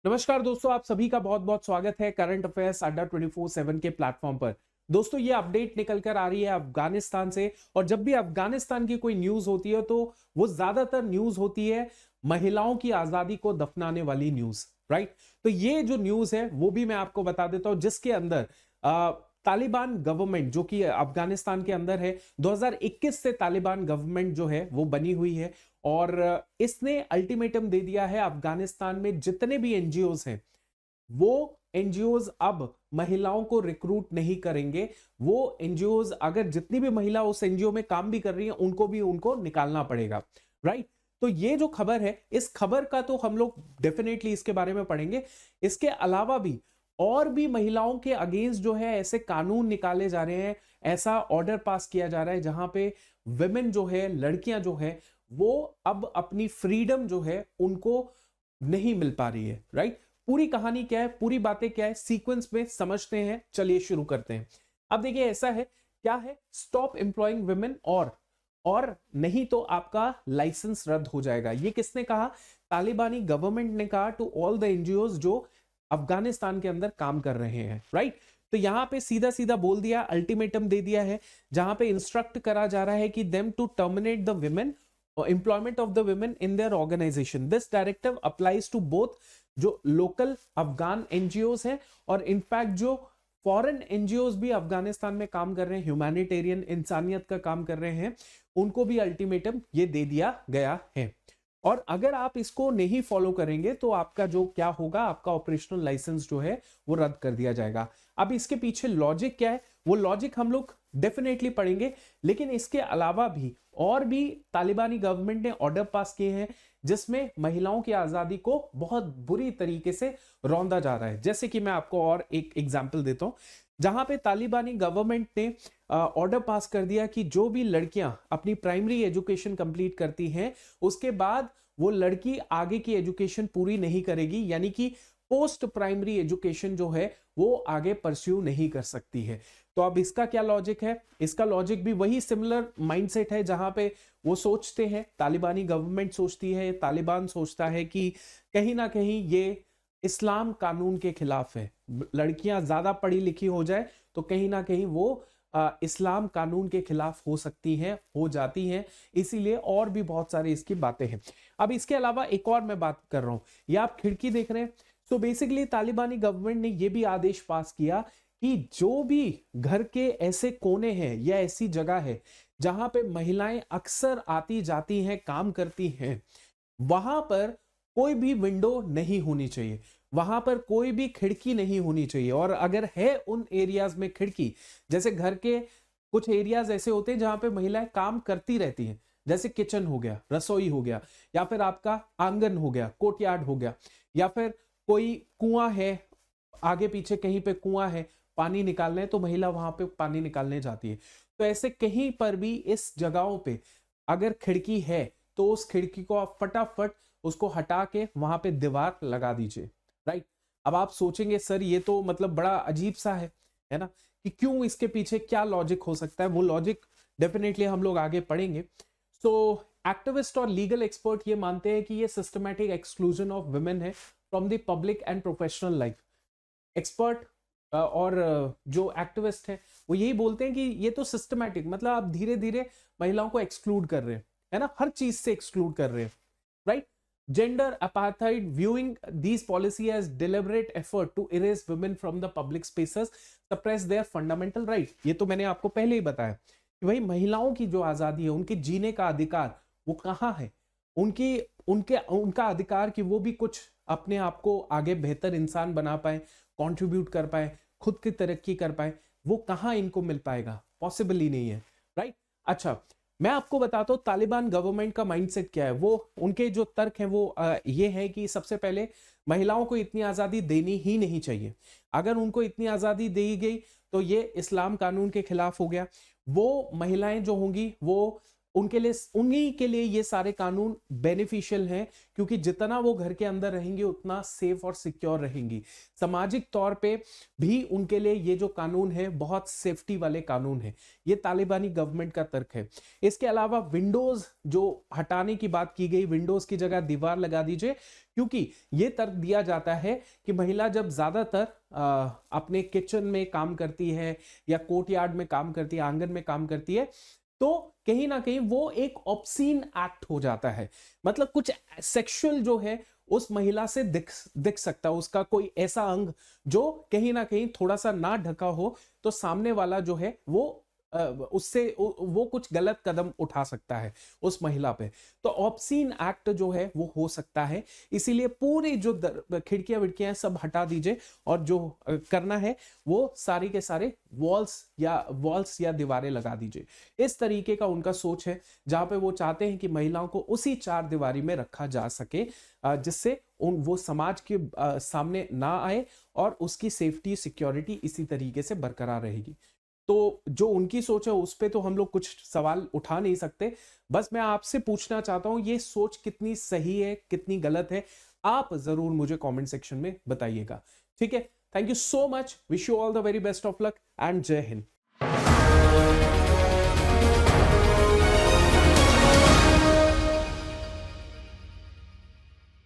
नमस्कार दोस्तों, आप सभी का बहुत बहुत स्वागत है करंट अफेयर्स अड्डा 24/7 के प्लेटफॉर्म पर। दोस्तों, ये अपडेट निकल कर आ रही है अफगानिस्तान से। और जब भी अफगानिस्तान की कोई न्यूज होती है तो वो ज्यादातर न्यूज होती है महिलाओं की आजादी को दफनाने वाली न्यूज, राइट। तो ये जो न्यूज है वो भी मैं आपको बता देता हूं, जिसके अंदर तालिबान गवर्नमेंट जो कि अफगानिस्तान के अंदर है, 2021 से तालिबान गवर्नमेंट जो है वो बनी हुई है। और इसने अल्टीमेटम दे दिया है अफगानिस्तान में जितने भी एनजीओज हैं, वो एनजीओज अब महिलाओं को रिक्रूट नहीं करेंगे। वो एनजीओज, अगर जितनी भी महिला उस एनजीओ में काम भी कर रही हैं, उनको निकालना पड़ेगा, राइट। तो ये जो खबर है, इस खबर का तो हम लोग डेफिनेटली इसके बारे में पढ़ेंगे। इसके अलावा भी और भी महिलाओं के अगेंस्ट जो है ऐसे कानून निकाले जा रहे हैं, ऐसा ऑर्डर पास किया जा रहा है जहां पे विमेन जो है, लड़कियां जो है, वो अब अपनी फ्रीडम जो है उनको नहीं मिल पा रही है, राइट। पूरी कहानी क्या है, पूरी बातें क्या है, सीक्वेंस में समझते हैं। चलिए शुरू करते हैं। अब देखिए, ऐसा है, क्या है, स्टॉप एम्प्लॉइंग वुमेन और नहीं तो आपका लाइसेंस रद्द हो जाएगा। ये किसने कहा? तालिबानी गवर्नमेंट ने कहा टू ऑल द एनजीओज जो अफगानिस्तान के अंदर काम कर रहे हैं, राइट। तो यहां पे सीधा सीधा बोल दिया, अल्टीमेटम दे दिया है, जहां पे इंस्ट्रक्ट करा जा रहा है कि them to terminate the women employment of the women in their organization. This directive applies to both जो लोकल अफगान एनजीओज हैं और इनफैक्ट जो फॉरेन एनजीओज भी अफगानिस्तान में काम कर रहे हैं, ह्यूमैनिटेरियन, इंसानियत का काम कर रहे हैं, उनको भी अल्टीमेटम ये दे दिया गया है। और अगर आप इसको नहीं फॉलो करेंगे तो आपका जो क्या होगा, आपका ऑपरेशनल लाइसेंस जो है वो रद्द कर दिया जाएगा। अब इसके पीछे लॉजिक क्या है, वो लॉजिक हम लोग डेफिनेटली पढ़ेंगे। लेकिन इसके अलावा भी और भी तालिबानी गवर्नमेंट ने ऑर्डर पास किए हैं जिसमें महिलाओं की आजादी को बहुत बुरी तरीके से रौंदा जा रहा है। जैसे कि मैं आपको और एक एग्जांपल देता हूं, जहां पे तालिबानी गवर्नमेंट ने ऑर्डर पास कर दिया कि जो भी लड़कियां अपनी प्राइमरी एजुकेशन कंप्लीट करती हैं, उसके बाद वो लड़की आगे की एजुकेशन पूरी नहीं करेगी, यानी कि पोस्ट प्राइमरी एजुकेशन जो है वो आगे परस्यू नहीं कर सकती है। तो अब इसका क्या लॉजिक है? इसका लॉजिक भी वही सिमिलर माइंडसेट है, जहां पे वो सोचते हैं, तालिबानी गवर्नमेंट सोचती है, तालिबान सोचता है कि कहीं ना कहीं ये इस्लाम कानून के खिलाफ है। लड़कियां ज्यादा पढ़ी लिखी हो जाए तो कहीं ना कहीं वो इस्लाम कानून के खिलाफ हो सकती हैं, हो जाती हैं। इसीलिए और भी बहुत सारी इसकी बातें हैं। अब इसके अलावा एक और मैं बात कर रहा हूं, ये आप खिड़की देख रहे हैं। तो बेसिकली तालिबानी गवर्नमेंट ने यह भी आदेश पास किया कि जो भी घर के ऐसे कोने हैं या ऐसी जगह है जहां पे महिलाएं अक्सर आती जाती हैं, काम करती हैं, वहां पर कोई भी विंडो नहीं होनी चाहिए, वहां पर कोई भी खिड़की नहीं होनी चाहिए। और अगर है उन एरियाज में खिड़की, जैसे घर के कुछ एरियाज ऐसे होते हैं जहां पे महिलाएं काम करती रहती हैं, जैसे किचन हो गया, रसोई हो गया, या फिर आपका आंगन हो गया, कोर्टयार्ड हो गया, या फिर कोई कुआं है, आगे पीछे कहीं पे कुआं है, पानी निकालने, तो महिला वहां पे पानी निकालने जाती है। तो ऐसे कहीं पर भी इस जगहों पे अगर खिड़की है तो उस खिड़की को आप फटाफट उसको हटा के वहां पे दीवार लगा दीजिए, राइट। अब आप सोचेंगे सर ये तो मतलब बड़ा अजीब सा है ना, कि क्यों, इसके पीछे क्या लॉजिक हो सकता है। वो लॉजिक डेफिनेटली हम लोग आगे पढ़ेंगे। सो एक्टिविस्ट और लीगल एक्सपर्ट ये मानते हैं कि ये सिस्टमैटिक एक्सक्लूजन ऑफ वुमेन है from the public and professional life. Expert और जो एक्टिविस्ट है वो यही बोलते हैं कि ये तो सिस्टमैटिक, मतलब आप धीरे धीरे महिलाओं को एक्सक्लूड कर रहे हैं, है ना, हर चीज से एक्सक्लूड कर रहे हैं, right. Gender apartheid viewing these policy as deliberate effort to erase women from the public spaces, suppress their fundamental right. ये तो मैंने आपको पहले ही बताया कि भाई महिलाओं की जो आजादी है, उनके जीने का अधिकार, वो कहाँ है? उनकी उनके उनका अधिकार कि वो भी कुछ अपने आप को आगे बेहतर इंसान बना पाए, कंट्रीब्यूट कर पाए, खुद की तरक्की कर पाए, वो कहां इनको मिल पाएगा? पॉसिबल ही नहीं है, राइट। अच्छा, मैं आपको बताता हूं तालिबान गवर्नमेंट का माइंडसेट क्या है। वो उनके जो तर्क हैं वो ये है कि सबसे पहले महिलाओं को इतनी आजादी देनी ही नहीं चाहिए। अगर उनको इतनी आजादी दी गई तो ये इस्लाम कानून के खिलाफ हो गया। वो महिलाएं जो होंगी वो उन्हीं के लिए ये सारे कानून बेनिफिशियल हैं, क्योंकि जितना वो घर के अंदर रहेंगे उतना सेफ और सिक्योर रहेंगी। सामाजिक तौर पे भी उनके लिए ये जो कानून है बहुत सेफ्टी वाले कानून है। ये तालिबानी गवर्नमेंट का तर्क है। इसके अलावा विंडोज जो हटाने की बात की गई, विंडोज की जगह दीवार लगा दीजिए, क्योंकि ये तर्क दिया जाता है कि महिला जब ज्यादातर अपने किचन में काम करती है या कोर्टयार्ड में काम करती है, आंगन में काम करती है, तो कहीं ना कहीं वो एक ऑब्सीन एक्ट हो जाता है। मतलब कुछ सेक्सुअल जो है उस महिला से दिख सकता है, उसका कोई ऐसा अंग जो कहीं ना कहीं थोड़ा सा ना ढका हो, तो सामने वाला जो है वो उससे वो कुछ गलत कदम उठा सकता है उस महिला पे। तो ऑब्सीन एक्ट जो है वो हो सकता है। इसीलिए पूरी जो खिड़कियां विड़कियां सब हटा दीजिए, और जो करना है वो सारी के सारे वॉल्स या दीवारें लगा दीजिए। इस तरीके का उनका सोच है, जहां पे वो चाहते हैं कि महिलाओं को उसी चार दीवारी में रखा जा सके, जिससे वो समाज के सामने ना आए और उसकी सेफ्टी सिक्योरिटी इसी तरीके से बरकरार रहेगी। तो जो उनकी सोच है उस पे तो हम लोग कुछ सवाल उठा नहीं सकते। बस मैं आपसे पूछना चाहता हूं ये सोच कितनी सही है, कितनी गलत है, आप जरूर मुझे कमेंट सेक्शन में बताइएगा। ठीक है, thank you so much, wish you all the very best of luck and जय हिंद।